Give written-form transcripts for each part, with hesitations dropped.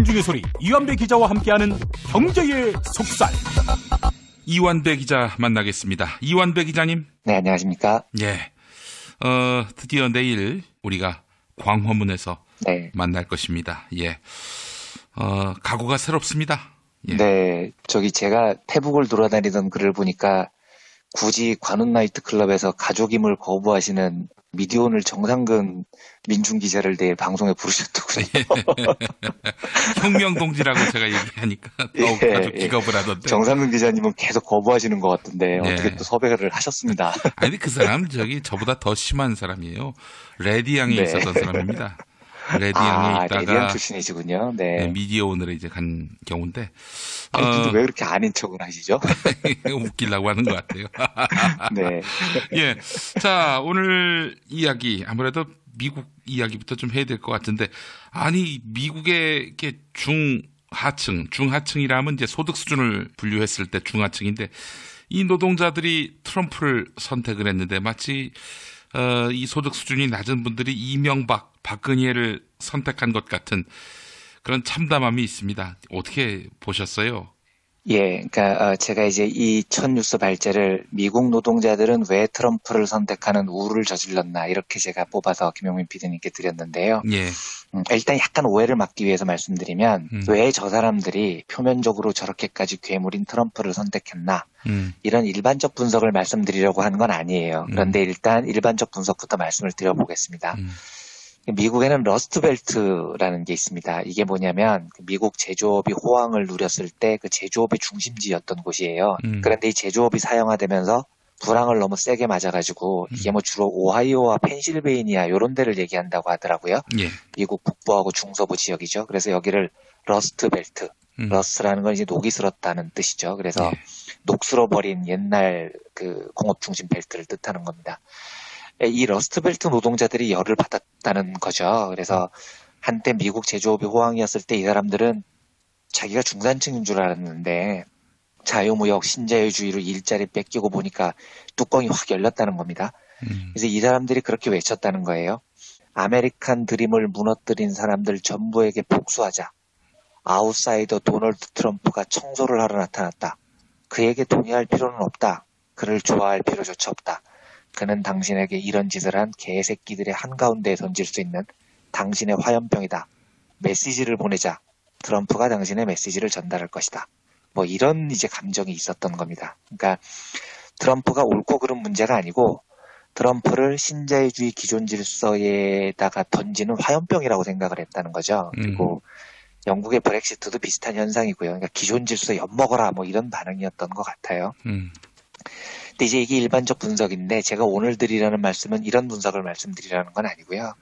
민중의 소리 이완배 기자와 함께하는 경제의 속살. 이완배 기자 만나겠습니다. 이완배 기자님. 네, 안녕하십니까. 예. 드디어 내일 우리가 광화문에서 네. 만날 것입니다. 예. 각오가 새롭습니다. 예. 네, 제가 페북을 돌아다니던 글을 보니까 굳이 관훈 나이트 클럽에서 가족임을 거부하시는 미디어오늘 정상근 민중 기자를 내일 방송에 부르셨더군요. 혁명동지라고 제가 얘기하니까 더욱 아주 기겁을 하던데. 정상근 기자님은 계속 거부하시는 것 같은데 네. 어떻게 또 섭외를 하셨습니다. 아니 그 사람 저보다 더 심한 사람이에요. 레디양에 네. 있었던 사람입니다. 레디양에 있다가 레디양 출신이시군요. 네. 네, 미디어오늘에 이제 간 경우인데. 근데 왜 그렇게 아닌 척을 하시죠? 웃기려고 하는 것 같아요. 네. 예. 자, 오늘 이야기 아무래도 미국 이야기부터 좀 해야 될 것 같은데, 아니 미국의 이렇게 중하층이라면 이제 소득 수준을 분류했을 때 중하층인데, 이 노동자들이 트럼프를 선택을 했는데 마치 이 소득 수준이 낮은 분들이 이명박, 박근혜를 선택한 것 같은 그런 참담함이 있습니다. 어떻게 보셨어요? 예, 그러니까 제가 이제 이 첫 뉴스 발제를 미국 노동자들은 왜 트럼프를 선택하는 우를 저질렀나 이렇게 제가 뽑아서 김용민 PD님께 드렸는데요. 예. 일단 약간 오해를 막기 위해서 말씀드리면 왜 저 사람들이 표면적으로 저렇게까지 괴물인 트럼프를 선택했나 이런 일반적 분석을 말씀드리려고 하는 건 아니에요. 그런데 일단 일반적 분석부터 말씀을 드려보겠습니다. 미국에는 러스트벨트라는 게 있습니다. 이게 뭐냐면 미국 제조업이 호황을 누렸을 때 그 제조업의 중심지였던 곳이에요. 그런데 이 제조업이 사형화되면서 불황을 너무 세게 맞아가지고 이게 뭐 주로 오하이오와 펜실베이니아 이런 데를 얘기한다고 하더라고요. 예. 미국 북부하고 중서부 지역이죠. 그래서 여기를 러스트벨트, 러스트라는 건 이제 녹이 슬었다는 뜻이죠. 그래서 예. 녹슬어버린 옛날 그 공업 중심 벨트를 뜻하는 겁니다. 이 러스트벨트 노동자들이 열을 받았다는 거죠. 그래서 한때 미국 제조업이 호황이었을 때 이 사람들은 자기가 중산층인 줄 알았는데 자유무역 신자유주의로 일자리 뺏기고 보니까 뚜껑이 확 열렸다는 겁니다. 그래서 이 사람들이 그렇게 외쳤다는 거예요. 아메리칸 드림을 무너뜨린 사람들 전부에게 복수하자. 아웃사이더 도널드 트럼프가 청소를 하러 나타났다. 그에게 동의할 필요는 없다. 그를 좋아할 필요조차 없다. 그는 당신에게 이런 짓을 한 개새끼들의 한가운데에 던질 수 있는 당신의 화염병이다. 메시지를 보내자. 트럼프가 당신의 메시지를 전달할 것이다. 뭐 이런 이제 감정이 있었던 겁니다. 그러니까 트럼프가 옳고 그른 문제가 아니고 트럼프를 신자유주의 기존 질서에다가 던지는 화염병이라고 생각을 했다는 거죠. 그리고 영국의 브렉시트도 비슷한 현상이고요. 그러니까 기존 질서 엿먹어라 뭐 이런 반응이었던 것 같아요. 근데 이제 이게 일반적 분석인데 제가 오늘 드리려는 말씀은 이런 분석을 말씀드리려는 건 아니고요.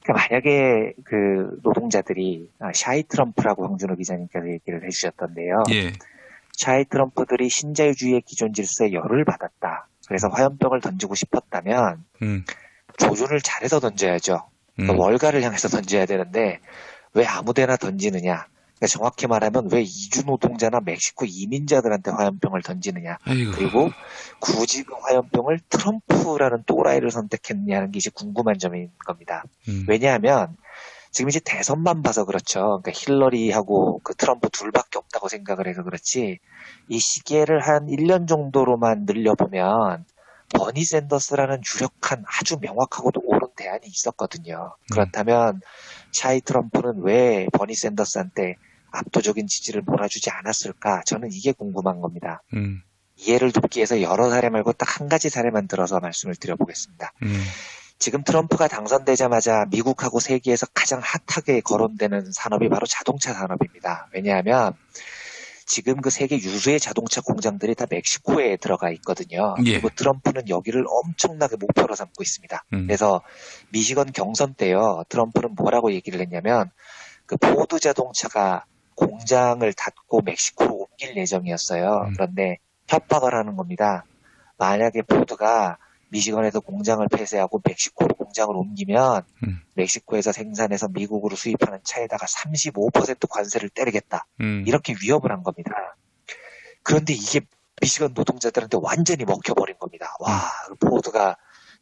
그러니까 만약에 그 노동자들이 샤이 트럼프라고 홍준호 기자님께서 얘기를 해주셨던데요. 예. 샤이 트럼프들이 신자유주의의 기존 질서에 열을 받았다. 그래서 화염병을 던지고 싶었다면 조준을 잘해서 던져야죠. 그러니까 월가를 향해서 던져야 되는데 왜 아무데나 던지느냐. 그러니까 정확히 말하면 왜 이주 노동자나 멕시코 이민자들한테 화염병을 던지느냐. 아이고. 그리고 굳이 그 화염병을 트럼프라는 또라이를 선택했느냐는 게 이제 궁금한 점인 겁니다. 왜냐하면 지금 이제 대선만 봐서 그렇죠. 그러니까 힐러리하고 그 트럼프 둘밖에 없다고 생각을 해서 그렇지 이 시기를 한 1년 정도로만 늘려보면 버니 샌더스라는 유력한 아주 명확하고도 옳은 대안이 있었거든요. 그렇다면 샤이 트럼프는 왜 버니 샌더스한테 압도적인 지지를 몰아주지 않았을까? 저는 이게 궁금한 겁니다. 이해를 돕기 위해서 여러 사례 말고 딱 한 가지 사례만 들어서 말씀을 드려보겠습니다. 지금 트럼프가 당선되자마자 미국하고 세계에서 가장 핫하게 거론되는 산업이 바로 자동차 산업입니다. 왜냐하면 지금 그 세계 유수의 자동차 공장들이 다 멕시코에 들어가 있거든요. 예. 그리고 트럼프는 여기를 엄청나게 목표로 삼고 있습니다. 그래서 미시건 경선 때요, 트럼프는 뭐라고 얘기를 했냐면 그 포드 자동차가 공장을 닫고 멕시코로 옮길 예정이었어요. 그런데 협박을 하는 겁니다. 만약에 포드가 미시건에서 공장을 폐쇄하고 멕시코로 공장을 옮기면 멕시코에서 생산해서 미국으로 수입하는 차에다가 35% 관세를 때리겠다. 이렇게 위협을 한 겁니다. 그런데 이게 미시건 노동자들한테 완전히 먹혀버린 겁니다. 와, 포드가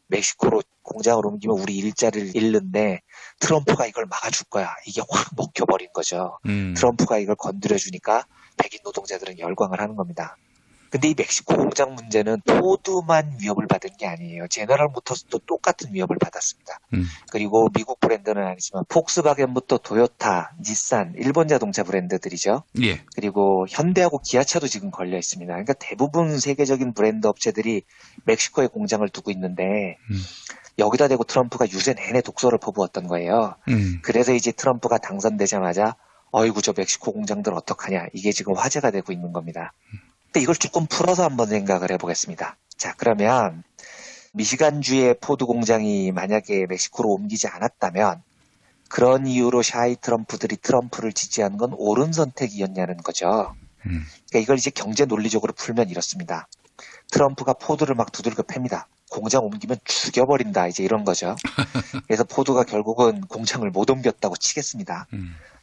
멕시코로 공장을 옮기면 우리 일자리를 잃는데 트럼프가 이걸 막아줄 거야. 이게 확 먹혀버린 거죠. 트럼프가 이걸 건드려주니까 백인 노동자들은 열광을 하는 겁니다. 근데 이 멕시코 공장 문제는 포드만 위협을 받은 게 아니에요. 제너럴 모터스도 똑같은 위협을 받았습니다. 그리고 미국 브랜드는 아니지만 폭스바겐부터 도요타, 닛산, 일본 자동차 브랜드들이죠. 예. 그리고 현대하고 기아차도 지금 걸려 있습니다. 그러니까 대부분 세계적인 브랜드 업체들이 멕시코에 공장을 두고 있는데 여기다 대고 트럼프가 유세 내내 독소를 퍼부었던 거예요. 그래서 이제 트럼프가 당선되자마자 어이구 저 멕시코 공장들 어떡하냐 이게 지금 화제가 되고 있는 겁니다. 근데 이걸 조금 풀어서 한번 생각을 해보겠습니다. 자, 그러면 미시간주의 포드 공장이 만약에 멕시코로 옮기지 않았다면 그런 이유로 샤이 트럼프들이 트럼프를 지지하는 건 옳은 선택이었냐는 거죠. 그러니까 이걸 이제 경제 논리적으로 풀면 이렇습니다. 트럼프가 포드를 막 두들겨 팹니다. 공장 옮기면 죽여버린다 이제 이런 거죠. 그래서 포드가 결국은 공장을 못 옮겼다고 치겠습니다.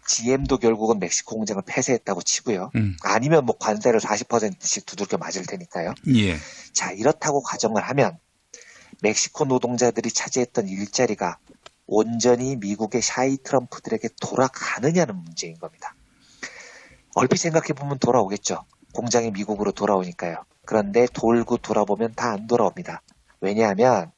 GM도 결국은 멕시코 공장을 폐쇄했다고 치고요. 아니면 뭐 관세를 40%씩 두들겨 맞을 테니까요. 예. 자, 이렇다고 가정을 하면 멕시코 노동자들이 차지했던 일자리가 온전히 미국의 샤이 트럼프들에게 돌아가느냐는 문제인 겁니다. 얼핏 생각해보면 돌아오겠죠. 공장이 미국으로 돌아오니까요. 그런데 돌고 돌아보면 다 안 돌아옵니다. 왜냐하면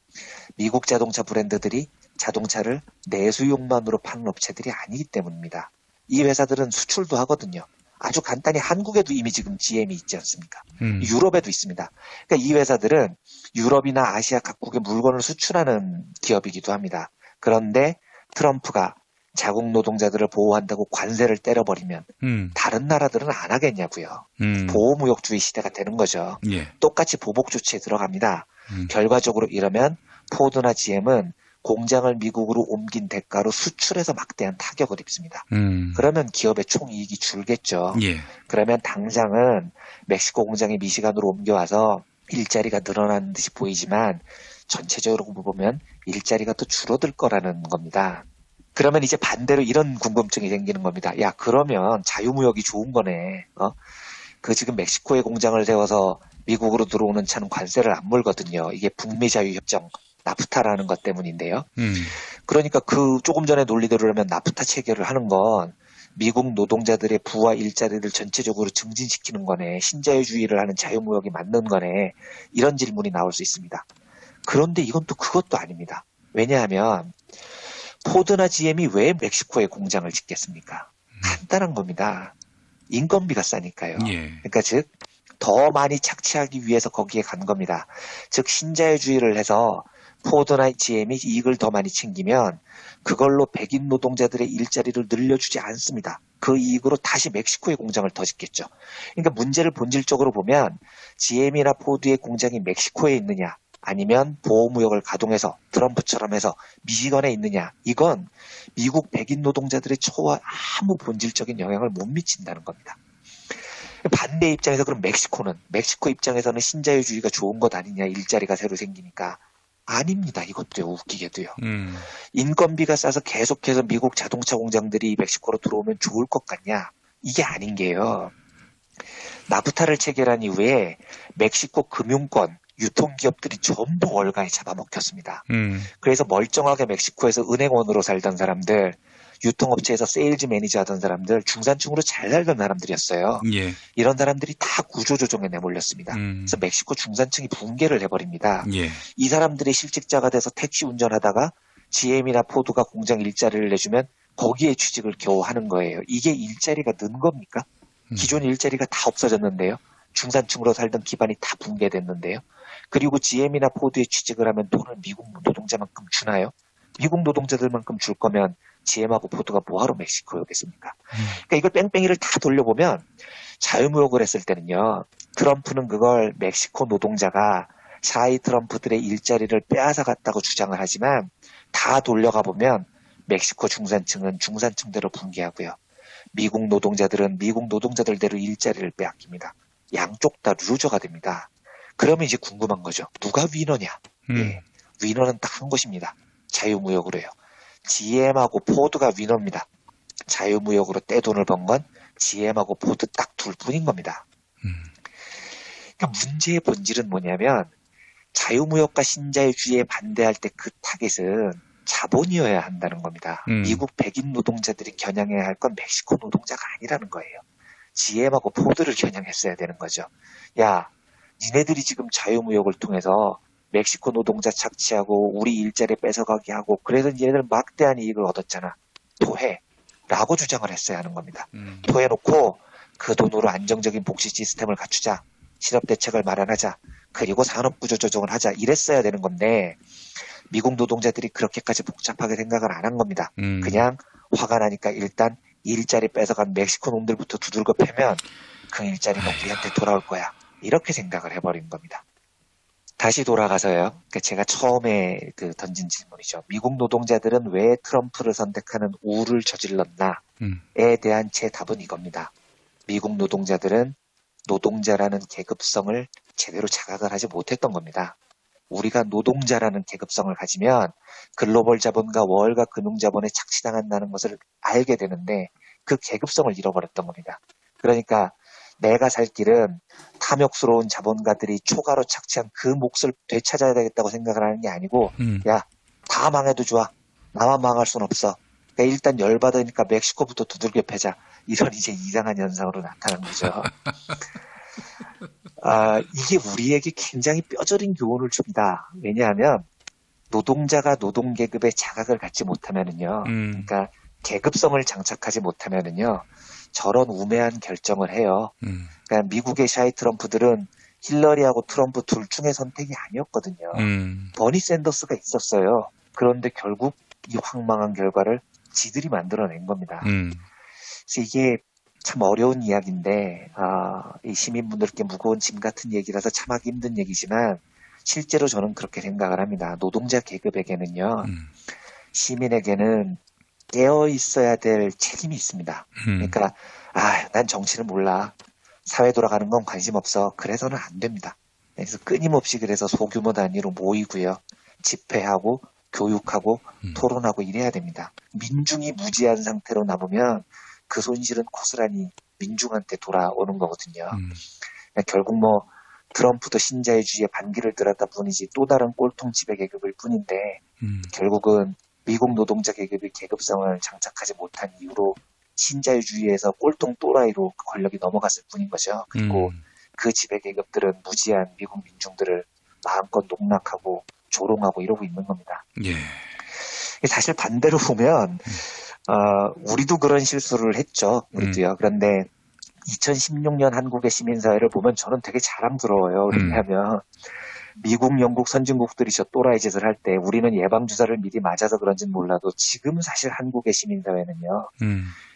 미국 자동차 브랜드들이 자동차를 내수용만으로 파는 업체들이 아니기 때문입니다. 이 회사들은 수출도 하거든요. 아주 간단히 한국에도 이미 지금 GM이 있지 않습니까? 유럽에도 있습니다. 그러니까 이 회사들은 유럽이나 아시아 각국에 물건을 수출하는 기업이기도 합니다. 그런데 트럼프가 자국 노동자들을 보호한다고 관세를 때려버리면 다른 나라들은 안 하겠냐고요. 보호무역주의 시대가 되는 거죠. 예. 똑같이 보복 조치에 들어갑니다. 결과적으로 이러면 포드나 GM은 공장을 미국으로 옮긴 대가로 수출에서 막대한 타격을 입습니다. 그러면 기업의 총이익이 줄겠죠. 예. 그러면 당장은 멕시코 공장이 미시간으로 옮겨와서 일자리가 늘어나는 듯이 보이지만 전체적으로 보면 일자리가 또 줄어들 거라는 겁니다. 그러면 이제 반대로 이런 궁금증이 생기는 겁니다. 야, 그러면 자유무역이 좋은 거네. 그 지금 멕시코에 공장을 세워서 미국으로 들어오는 차는 관세를 안 물거든요. 이게 북미 자유협정 나프타라는 것 때문인데요. 그러니까 그 조금 전에 논리대로라면 나프타 체결을 하는 건 미국 노동자들의 부와 일자리를 전체적으로 증진시키는 거네. 신자유주의를 하는 자유무역이 맞는 거네. 이런 질문이 나올 수 있습니다. 그런데 이건 또 그것도 아닙니다. 왜냐하면 포드나 GM이 왜 멕시코에 공장을 짓겠습니까? 간단한 겁니다. 인건비가 싸니까요. 예. 그러니까 즉 더 많이 착취하기 위해서 거기에 간 겁니다. 즉 신자유주의를 해서 포드나 GM이 이익을 더 많이 챙기면 그걸로 백인 노동자들의 일자리를 늘려주지 않습니다. 그 이익으로 다시 멕시코에 공장을 더 짓겠죠. 그러니까 문제를 본질적으로 보면 GM이나 포드의 공장이 멕시코에 있느냐 아니면 보호무역을 가동해서 트럼프처럼 해서 미시건에 있느냐 이건 미국 백인 노동자들의 처우와 아무 본질적인 영향을 못 미친다는 겁니다. 반대 입장에서 그럼 멕시코 입장에서는 신자유주의가 좋은 것 아니냐 일자리가 새로 생기니까 아닙니다. 이것도요. 웃기게도요. 인건비가 싸서 계속해서 미국 자동차 공장들이 멕시코로 들어오면 좋을 것 같냐 이게 아닌 게요. 나프타를 체결한 이후에 멕시코 금융권 유통기업들이 전부 월가에 잡아먹혔습니다. 그래서 멀쩡하게 멕시코에서 은행원으로 살던 사람들, 유통업체에서 세일즈 매니저 하던 사람들, 중산층으로 잘 살던 사람들이었어요. 예. 이런 사람들이 다 구조조정에 내몰렸습니다. 그래서 멕시코 중산층이 붕괴를 해버립니다. 예. 이 사람들이 실직자가 돼서 택시 운전하다가 GM이나 포드가 공장 일자리를 내주면 거기에 취직을 겨우 하는 거예요. 이게 일자리가 는 겁니까? 기존 일자리가 다 없어졌는데요. 중산층으로 살던 기반이 다 붕괴됐는데요. 그리고 GM이나 포드에 취직을 하면 돈을 미국 노동자만큼 주나요? 미국 노동자들만큼 줄 거면 GM하고 포드가 뭐하러 멕시코에 오겠습니까? 그러니까 이걸 뺑뺑이를 다 돌려보면 자유무역을 했을 때는요. 트럼프는 그걸 멕시코 노동자가 샤이 트럼프들의 일자리를 빼앗아갔다고 주장을 하지만 다 돌려가 보면 멕시코 중산층은 중산층대로 붕괴하고요. 미국 노동자들은 미국 노동자들대로 일자리를 빼앗깁니다. 양쪽 다 루저가 됩니다. 그러면 이제 궁금한 거죠. 누가 위너냐? 예, 위너는 딱 한 것입니다. 자유무역으로요. GM하고 포드가 위너입니다. 자유무역으로 떼돈을 번 건 GM하고 포드 딱 둘 뿐인 겁니다. 그러니까 문제의 본질은 뭐냐면 자유무역과 신자유주의에 반대할 때 그 타겟은 자본이어야 한다는 겁니다. 미국 백인 노동자들이 겨냥해야 할 건 멕시코 노동자가 아니라는 거예요. GM하고 포드를 겨냥했어야 되는 거죠. 야, 니네들이 지금 자유무역을 통해서 멕시코 노동자 착취하고 우리 일자리 뺏어가게 하고 그래서 니네들 막대한 이익을 얻었잖아. 토해. 라고 주장을 했어야 하는 겁니다. 토해놓고 그 돈으로 안정적인 복지 시스템을 갖추자. 실업 대책을 마련하자. 그리고 산업구조 조정을 하자. 이랬어야 되는 건데 미국 노동자들이 그렇게까지 복잡하게 생각을 안 한 겁니다. 그냥 화가 나니까 일단 일자리 뺏어간 멕시코 놈들부터 두들겨 패면 그 일자리는 우리한테 돌아올 거야. 이렇게 생각을 해버린 겁니다. 다시 돌아가서요. 제가 처음에 던진 질문이죠. 미국 노동자들은 왜 트럼프를 선택하는 우를 저질렀나에 대한 제 답은 이겁니다. 미국 노동자들은 노동자라는 계급성을 제대로 자각을 하지 못했던 겁니다. 우리가 노동자라는 계급성을 가지면 글로벌 자본과 월가 금융자본에 착취당한다는 것을 알게 되는데 그 계급성을 잃어버렸던 겁니다. 그러니까 내가 살 길은 탐욕스러운 자본가들이 초과로 착취한 그 몫을 되찾아야 되겠다고 생각을 하는 게 아니고 야, 다 망해도 좋아. 나만 망할 순 없어. 그러니까 일단 열받으니까 멕시코부터 두들겨 패자. 이런 이제 이상한 현상으로 나타난 거죠. 이게 우리에게 굉장히 뼈저린 교훈을 줍니다. 왜냐하면 노동자가 노동계급의 자각을 갖지 못하면은요. 그러니까 계급성을 장착하지 못하면은요. 저런 우매한 결정을 해요. 그러니까 미국의 샤이 트럼프들은 힐러리하고 트럼프 둘 중의 선택이 아니었거든요. 버니 샌더스가 있었어요. 그런데 결국 이 황망한 결과를 지들이 만들어낸 겁니다. 그래서 이게 참 어려운 이야기인데 이 시민분들께 무거운 짐 같은 얘기라서 참하기 힘든 얘기지만 실제로 저는 그렇게 생각을 합니다. 노동자 계급에게는요. 시민에게는 깨어 있어야 될 책임이 있습니다. 그러니까 난 정치를 몰라. 사회 돌아가는 건 관심 없어. 그래서는 안 됩니다. 그래서 끊임없이 그래서 소규모 단위로 모이고요. 집회하고 교육하고 토론하고 이래야 됩니다. 민중이 무지한 상태로 남으면 그 손실은 고스란히 민중한테 돌아오는 거거든요. 결국 트럼프도 신자유주의의 반기를 들었다 뿐이지 또 다른 꼴통 지배 계급일 뿐인데 결국은 미국 노동자 계급의 계급성을 장착하지 못한 이유로 신자유주의에서 꼴통 또라이로 권력이 넘어갔을 뿐인 거죠. 그리고 그 지배 계급들은 무지한 미국 민중들을 마음껏 농락하고 조롱하고 이러고 있는 겁니다. 예. 사실 반대로 보면 우리도 그런 실수를 했죠. 우리도요. 그런데 2016년 한국의 시민사회를 보면 저는 되게 자랑스러워요. 왜냐하면 미국, 영국 선진국들이 저 또라이 짓을 할 때 우리는 예방주사를 미리 맞아서 그런지는 몰라도 지금 사실 한국의 시민사회는요.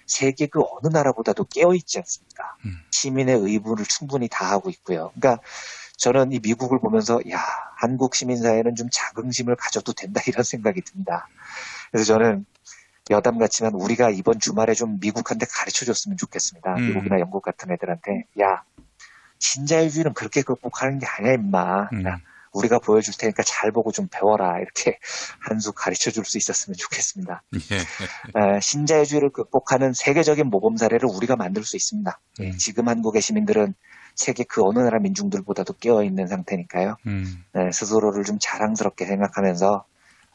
세계 그 어느 나라보다도 깨어있지 않습니까? 시민의 의무를 충분히 다하고 있고요. 그러니까 저는 이 미국을 보면서 한국 시민사회는 좀 자긍심을 가져도 된다 이런 생각이 듭니다. 그래서 저는 여담 같지만 우리가 이번 주말에 좀 미국한테 가르쳐줬으면 좋겠습니다. 미국이나 영국 같은 애들한테 신자유주의는 그렇게 극복하는 게 아니야 임마. 우리가 보여줄 테니까 잘 보고 좀 배워라. 이렇게 한 수 가르쳐줄 수 있었으면 좋겠습니다. 신자유주의를 극복하는 세계적인 모범 사례를 우리가 만들 수 있습니다. 지금 한국의 시민들은 세계 그 어느 나라 민중들보다도 깨어있는 상태니까요. 스스로를 좀 자랑스럽게 생각하면서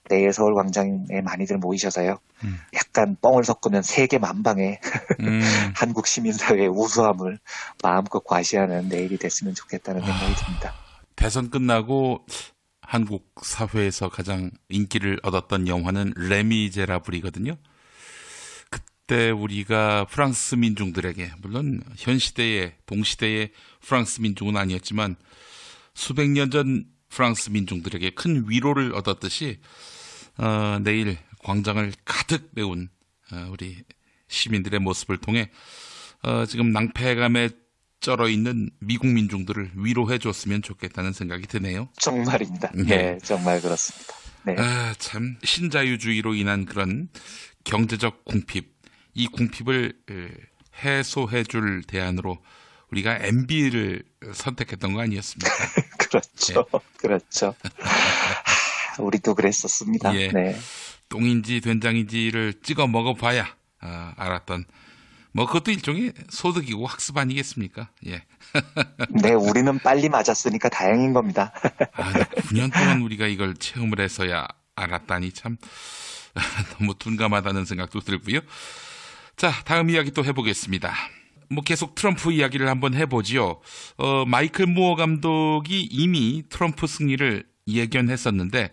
내일 서울광장에 많이들 모이셔서요. 약간 뻥을 섞으면 세계 만방에 한국 시민사회의 우수함을 마음껏 과시하는 내일이 됐으면 좋겠다는 생각이 듭니다. 대선 끝나고 한국 사회에서 가장 인기를 얻었던 영화는 레미제라블이거든요. 그때 우리가 프랑스 민중들에게, 물론 현 시대의 동시대의 프랑스 민중은 아니었지만 수백 년 전 프랑스 민중들에게 큰 위로를 얻었듯이 내일 광장을 가득 메운 우리 시민들의 모습을 통해 지금 낭패감에 쩔어 있는 미국 민중들을 위로해 줬으면 좋겠다는 생각이 드네요. 정말입니다. 네, 정말 그렇습니다. 네. 참 신자유주의로 인한 그런 경제적 궁핍, 이 궁핍을 해소해 줄 대안으로 우리가 MB를 선택했던 거 아니었습니까? 그렇죠. 그렇죠. 우리도 그랬었습니다. 예. 네. 똥인지 된장인지를 찍어 먹어봐야 알았던 뭐 그것도 일종의 소득이고 학습 아니겠습니까? 예. 네, 우리는 빨리 맞았으니까 다행인 겁니다. 9년 동안 우리가 이걸 체험을 해서야 알았다니 참 너무 둔감하다는 생각도 들고요. 자, 다음 이야기 또 해보겠습니다. 뭐 계속 트럼프 이야기를 한번 해보지요. 마이클 무어 감독이 이미 트럼프 승리를 예견했었는데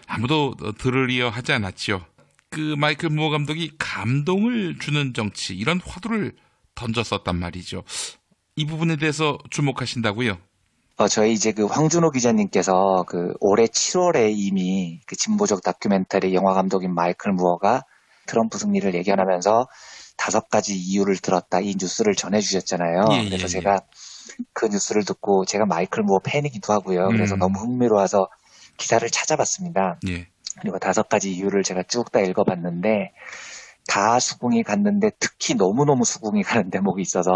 아무도 들으려 하지 않았죠. 그 마이클 무어 감독이 감동을 주는 정치, 이런 화두를 던졌었단 말이죠. 이 부분에 대해서 주목하신다고요? 저희 이제 그 황준호 기자님께서 그 올해 7월에 이미 그 진보적 다큐멘터리 영화 감독인 마이클 무어가 트럼프 승리를 예견하면서 5가지 이유를 들었다, 이 뉴스를 전해주셨잖아요. 그래서 제가 그 뉴스를 듣고, 제가 마이클 무어 팬이기도 하고요. 그래서 너무 흥미로워서 기사를 찾아봤습니다. 예. 그리고 5가지 이유를 제가 쭉 다 읽어봤는데, 다 수긍이 갔는데 특히 너무너무 수긍이 가는 대목이 있어서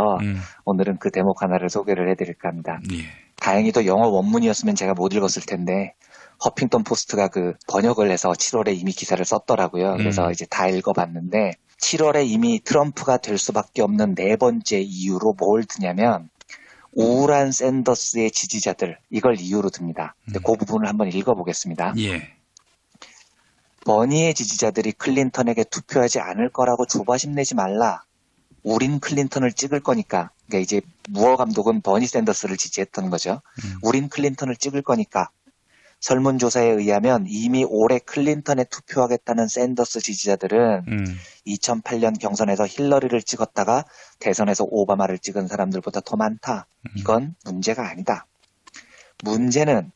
오늘은 그 대목 하나를 소개를 해드릴까 합니다. 예. 다행히도 영어 원문이었으면 제가 못 읽었을 텐데 허핑턴 포스트가 그 번역을 해서 7월에 이미 기사를 썼더라고요. 그래서 이제 다 읽어봤는데, 7월에 이미 트럼프가 될 수밖에 없는 4번째 이유로 뭘 드냐면 우울한 샌더스의 지지자들, 이걸 이유로 듭니다. 근데 그 부분을 한번 읽어보겠습니다. 예. 버니의 지지자들이 클린턴에게 투표하지 않을 거라고 조바심 내지 말라. 우린 클린턴을 찍을 거니까. 그러니까 이제 무어 감독은 버니 샌더스를 지지했던 거죠. 우린 클린턴을 찍을 거니까. 설문조사에 의하면 이미 올해 클린턴에 투표하겠다는 샌더스 지지자들은 2008년 경선에서 힐러리를 찍었다가 대선에서 오바마를 찍은 사람들보다 더 많다. 이건 문제가 아니다. 문제는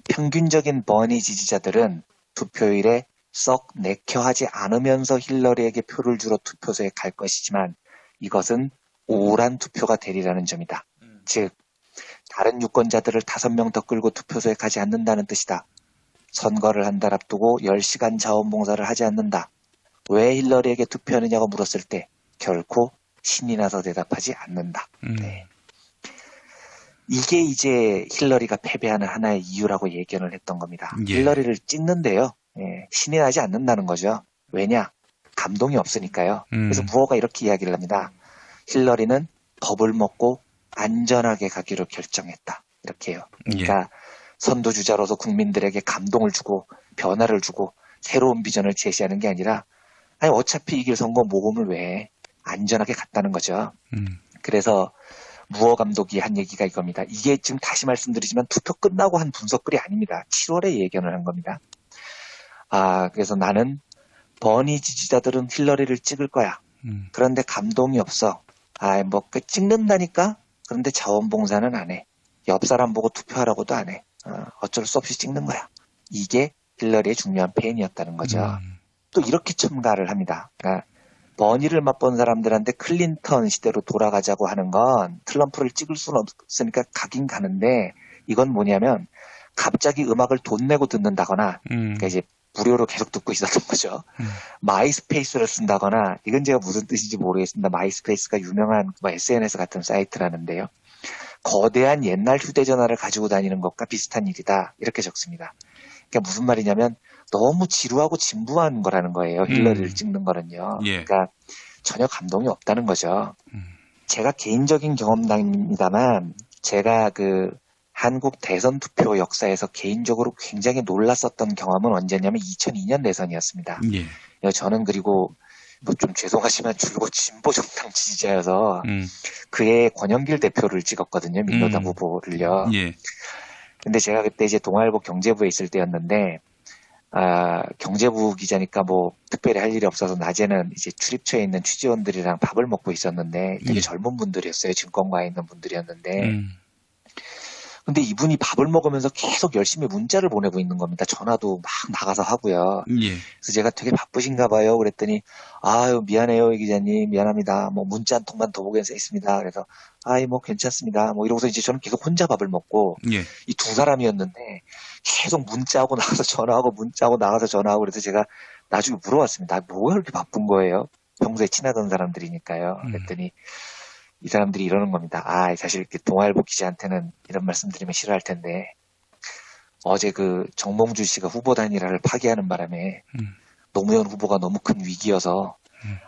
평균적인 버니 지지자들은 투표일에 썩 내켜하지 않으면서 힐러리에게 표를 주러 투표소에 갈 것이지만 이것은 우울한 투표가 되리라는 점이다. 즉, 다른 유권자들을 5명 더 끌고 투표소에 가지 않는다는 뜻이다. 선거를 한 달 앞두고 10시간 자원봉사를 하지 않는다. 왜 힐러리에게 투표하느냐고 물었을 때 결코 신이 나서 대답하지 않는다. 네. 이게 이제 힐러리가 패배하는 하나의 이유라고 예견을 했던 겁니다. 예. 힐러리를 찍는데요. 예, 신이 나지 않는다는 거죠. 왜냐? 감동이 없으니까요. 그래서 무어가 이렇게 이야기를 합니다. 힐러리는 겁을 먹고 안전하게 가기로 결정했다. 이렇게요. 그러니까 선두주자로서 국민들에게 감동을 주고 변화를 주고 새로운 비전을 제시하는 게 아니라, 아니 어차피 이길 선거 모험을 왜 안전하게 갔다는 거죠. 그래서 무어 감독이 한 얘기가 이겁니다. 이게 지금 다시 말씀드리지만 투표 끝나고 한 분석글이 아닙니다. 7월에 예견을 한 겁니다. 그래서 나는 버니 지지자들은 힐러리를 찍을 거야. 그런데 감동이 없어. 찍는다니까? 그런데 자원봉사는 안 해. 옆 사람 보고 투표하라고도 안 해. 어쩔 수 없이 찍는 거야. 이게 힐러리의 중요한 패인이었다는 거죠. 또 이렇게 첨가를 합니다. 그러니까 버니를 맛본 사람들한테 클린턴 시대로 돌아가자고 하는 건 트럼프를 찍을 수는 없으니까 가긴 가는데, 이건 뭐냐면 갑자기 음악을 돈 내고 듣는다거나, 그러니까 이제 무료로 계속 듣고 있었던 거죠. 마이스페이스를 쓴다거나, 이건 제가 무슨 뜻인지 모르겠습니다. 마이스페이스가 유명한 SNS 같은 사이트라는데요. 거대한 옛날 휴대전화를 가지고 다니는 것과 비슷한 일이다. 이렇게 적습니다. 그러니까 무슨 말이냐면 너무 지루하고 진부한 거라는 거예요. 힐러리를 찍는 거는요. 예. 그러니까 전혀 감동이 없다는 거죠. 제가 개인적인 경험담입니다만, 제가 그 한국 대선 투표 역사에서 개인적으로 굉장히 놀랐었던 경험은 언제냐면 2002년 대선이었습니다. 예. 저는 그리고 뭐 좀 죄송하지만 줄곧 진보정당 지지자여서 그해 권영길 대표를 찍었거든요. 민노당 후보를요. 예. 근데 제가 그때 이제 동아일보 경제부에 있을 때였는데, 경제부 기자니까 뭐 특별히 할 일이 없어서 낮에는 이제 출입처에 있는 취재원들이랑 밥을 먹고 있었는데, 되게 젊은 분들이었어요. 증권가에 있는 분들이었는데. 근데 이분이 밥을 먹으면서 계속 열심히 문자를 보내고 있는 겁니다. 전화도 막 나가서 하고요. 예. 그래서 제가 되게 바쁘신가 봐요. 그랬더니, 미안해요, 이 기자님. 미안합니다. 뭐 문자 한 통만 더 보겠습니다. 그래서, 뭐 괜찮습니다. 뭐 이러고서 이제 저는 계속 혼자 밥을 먹고, 예. 이 두 사람이었는데 계속 문자하고 나가서 전화하고 문자하고 나가서 전화하고, 그래서 제가 나중에 물어봤습니다. 뭐가 그렇게 바쁜 거예요? 평소에 친하던 사람들이니까요. 그랬더니 이 사람들이 이러는 겁니다. 사실 동아일보 기자한테는 이런 말씀 드리면 싫어할 텐데, 어제 그 정몽주 씨가 후보 단일화를 파기하는 바람에 노무현 후보가 너무 큰 위기여서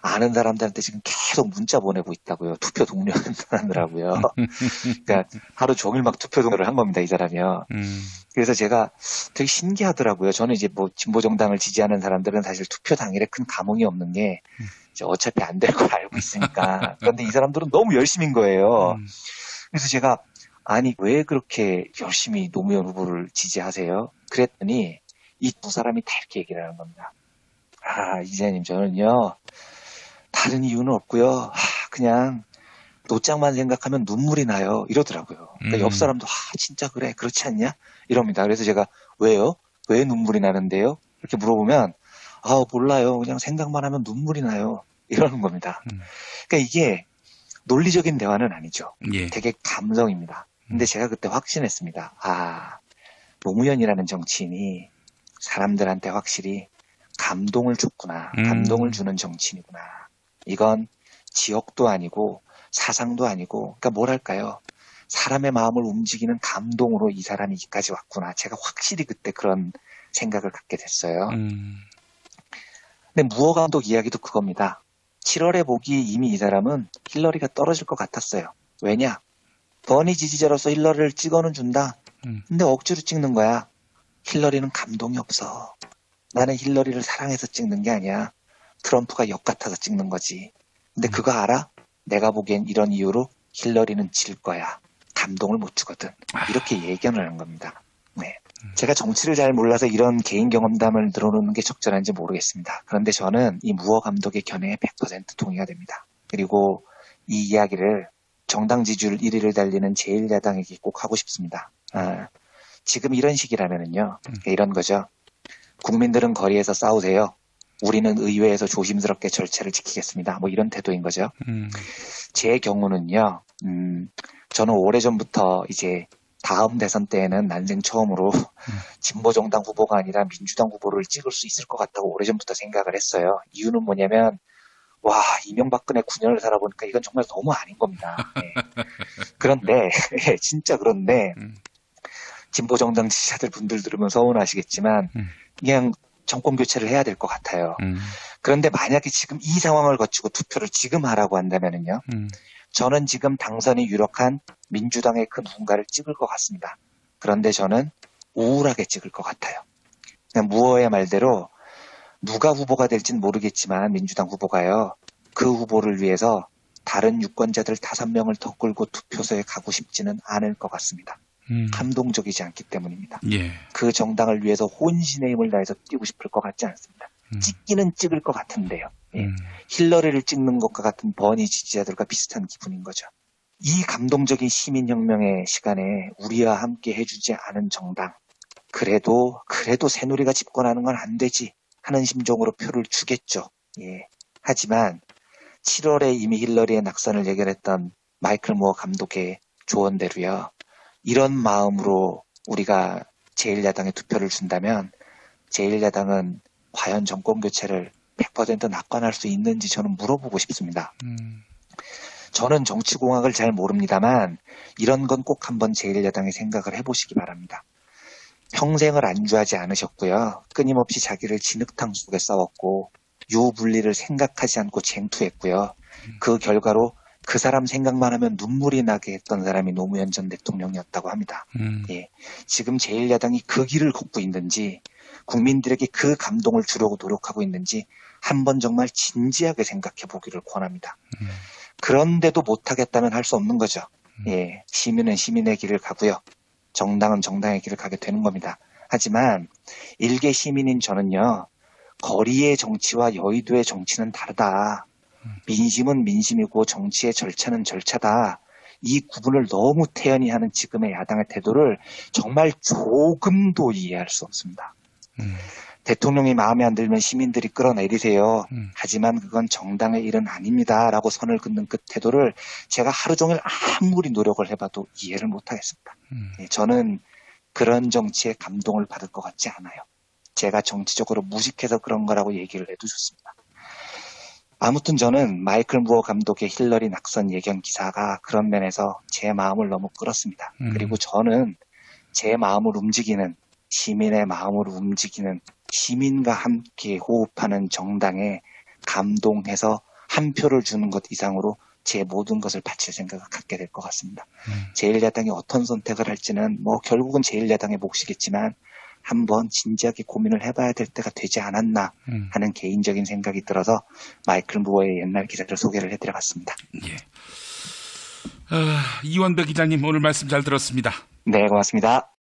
아는 사람들한테 지금 계속 문자 보내고 있다고요. 투표 독려하느라고요. 그러니까 하루 종일 막 투표 독려를 한 겁니다, 이 사람이요. 그래서 제가 되게 신기하더라고요. 저는 이제 뭐 진보 정당을 지지하는 사람들은 사실 투표 당일에 큰 감흥이 없는 게 이제 어차피 안 될 걸 알고 있으니까. 그런데 이 사람들은 너무 열심인 거예요. 그래서 제가 아니 왜 그렇게 열심히 노무현 후보를 지지하세요? 그랬더니 이 두 사람이 다 이렇게 얘기를 하는 겁니다. 아, 이재님 저는요 다른 이유는 없고요. 그냥 노짱만 생각하면 눈물이 나요. 이러더라고요. 그러니까 옆 사람도 진짜 그래 그렇지 않냐? 이럽니다. 그래서 제가 왜요? 왜 눈물이 나는데요? 이렇게 물어보면 몰라요. 그냥 생각만 하면 눈물이 나요. 이러는 겁니다. 그러니까 이게 논리적인 대화는 아니죠. 예. 되게 감성입니다. 근데 제가 그때 확신했습니다. 노무현이라는 정치인이 사람들한테 확실히 감동을 줬구나. 감동을 주는 정치인이구나. 이건 지역도 아니고 사상도 아니고 그러니까 뭐랄까요. 사람의 마음을 움직이는 감동으로 이 사람이 여기까지 왔구나. 제가 확실히 그때 그런 생각을 갖게 됐어요. 근데 무어 감독 이야기도 그겁니다. 7월에 보기 이미 이 사람은 힐러리가 떨어질 것 같았어요. 왜냐? 버니 지지자로서 힐러리를 찍어는 준다. 근데 억지로 찍는 거야. 힐러리는 감동이 없어. 나는 힐러리를 사랑해서 찍는 게 아니야. 트럼프가 역 같아서 찍는 거지. 근데 그거 알아? 내가 보기엔 이런 이유로 힐러리는 질 거야. 감동을 못 주거든. 이렇게 예견을 하는 겁니다. 네. 제가 정치를 잘 몰라서 이런 개인 경험담을 늘어놓는 게 적절한지 모르겠습니다. 그런데 저는 이 무어 감독의 견해에 100% 동의가 됩니다. 그리고 이 이야기를 정당 지지율 1위를 달리는 제1야당에게 꼭 하고 싶습니다. 지금 이런 식이라면은요, 이런 거죠. 국민들은 거리에서 싸우세요. 우리는 의회에서 조심스럽게 절차를 지키겠습니다. 뭐 이런 태도인 거죠. 제 경우는요, 저는 오래전부터 이제 다음 대선 때에는 난생 처음으로 진보정당 후보가 아니라 민주당 후보를 찍을 수 있을 것 같다고 오래전부터 생각을 했어요. 이유는 뭐냐면, 이명박근혜 9년을 살아보니까 이건 정말 너무 아닌 겁니다. 네. 그런데, 진짜 그런데, 진보정당 지지자들 분들 들으면 서운하시겠지만, 그냥 정권 교체를 해야 될 것 같아요. 그런데 만약에 지금 이 상황을 거치고 투표를 지금 하라고 한다면은요, 저는 지금 당선이 유력한 민주당의 그 누군가를 찍을 것 같습니다. 그런데 저는 우울하게 찍을 것 같아요. 그냥 무어의 말대로 누가 후보가 될진 모르겠지만 민주당 후보가요. 그 후보를 위해서 다른 유권자들 5명을 더 끌고 투표소에 가고 싶지는 않을 것 같습니다. 감동적이지 않기 때문입니다. 예. 그 정당을 위해서 혼신의 힘을 다해서 뛰고 싶을 것 같지 않습니다. 찍기는 찍을 것 같은데요. 예. 힐러리를 찍는 것과 같은 버니 지지자들과 비슷한 기분인 거죠. 이 감동적인 시민혁명의 시간에 우리와 함께 해주지 않은 정당, 그래도 새누리가 집권하는 건 안 되지 하는 심정으로 표를 주겠죠. 예. 하지만 7월에 이미 힐러리의 낙선을 예견했던 마이클 무어 감독의 조언대로요. 이런 마음으로 우리가 제1야당에 투표를 준다면 제1야당은 과연 정권교체를 100% 낙관할 수 있는지 저는 물어보고 싶습니다. 저는 정치공학을 잘 모릅니다만 이런 건 꼭 한번 제1야당에 생각을 해보시기 바랍니다. 평생을 안주하지 않으셨고요. 끊임없이 자기를 진흙탕 속에 싸웠고 유분리를 생각하지 않고 쟁투했고요. 그 결과로 그 사람 생각만 하면 눈물이 나게 했던 사람이 노무현 전 대통령이었다고 합니다. 예. 지금 제1야당이 그 길을 걷고 있는지 국민들에게 그 감동을 주려고 노력하고 있는지 한번 정말 진지하게 생각해 보기를 권합니다. 그런데도 못하겠다면 할 수 없는 거죠. 예. 시민은 시민의 길을 가고요. 정당은 정당의 길을 가게 되는 겁니다. 하지만 일개 시민인 저는요. 거리의 정치와 여의도의 정치는 다르다. 민심은 민심이고 정치의 절차는 절차다. 이 구분을 너무 태연히 하는 지금의 야당의 태도를 정말 조금도 이해할 수 없습니다. 대통령이 마음에 안 들면 시민들이 끌어내리세요. 하지만 그건 정당의 일은 아닙니다. 라고 선을 긋는 그 태도를 제가 하루 종일 아무리 노력을 해봐도 이해를 못하겠습니다. 저는 그런 정치에 감동을 받을 것 같지 않아요. 제가 정치적으로 무식해서 그런 거라고 얘기를 해도 좋습니다. 아무튼 저는 마이클 무어 감독의 힐러리 낙선 예견 기사가 그런 면에서 제 마음을 너무 끌었습니다. 그리고 저는 제 마음을 움직이는 시민의 마음을 움직이는 시민과 함께 호흡하는 정당에 감동해서 한 표를 주는 것 이상으로 제 모든 것을 바칠 생각을 갖게 될 것 같습니다. 제1야당이 어떤 선택을 할지는 뭐 결국은 제1야당의 몫이겠지만 한번 진지하게 고민을 해봐야 될 때가 되지 않았나 하는 개인적인 생각이 들어서 마이클 무어의 옛날 기사를 소개를 해드려봤습니다. 예. 이원배 기자님 오늘 말씀 잘 들었습니다. 네, 고맙습니다.